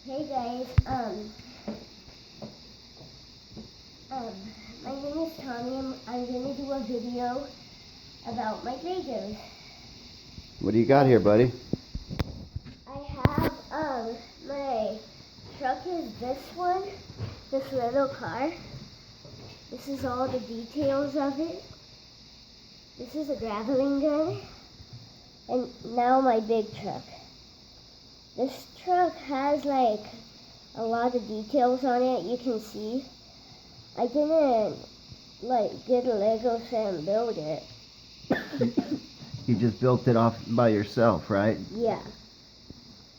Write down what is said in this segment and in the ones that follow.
Hey guys, my name is Tommy. I'm gonna do a video about my Legos. What do you got here, buddy? I have, my truck is this one, this little car. This is all the details of it. This is a grappling gun. And now my big truck. This truck has like a lot of details on it, you can see. I didn't get a Lego set and build it. You just built it off by yourself, right? Yeah.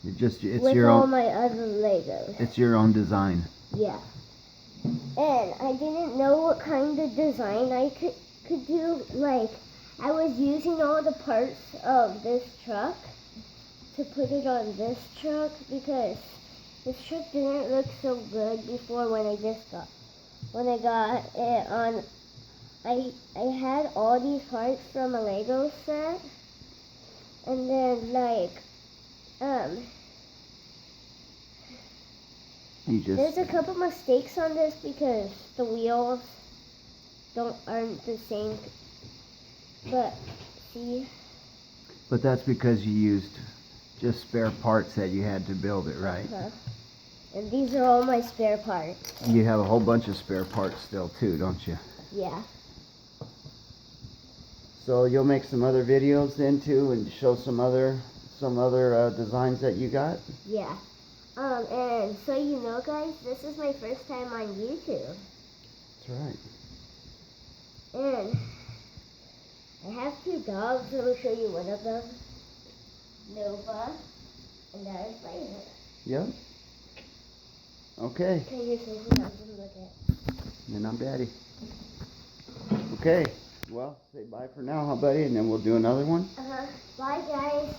It's with your all own. my other Legos. It's your own design. Yeah. And I didn't know what kind of design I could do. Like, I was using all the parts of this truck to put it on this truck because this truck didn't look so good before when I got it on. I had all these parts from a Lego set, and then there's a couple mistakes on this because the wheels aren't the same. But see. But that's because you used just spare parts that you had to build it, right? And these are all my spare parts. You have a whole bunch of spare parts still too, don't you? Yeah. So you'll make some other videos then too, and show some other designs that you got? Yeah. And so you know, guys, this is my first time on YouTube. That's right. And I have two dogs. Let me show you one of them. Nova. And that is Blazer. Yep. Okay. Okay, here's something else to look at. And I'm Daddy. Okay. Well, say bye for now, huh, buddy? And then we'll do another one. Bye, guys.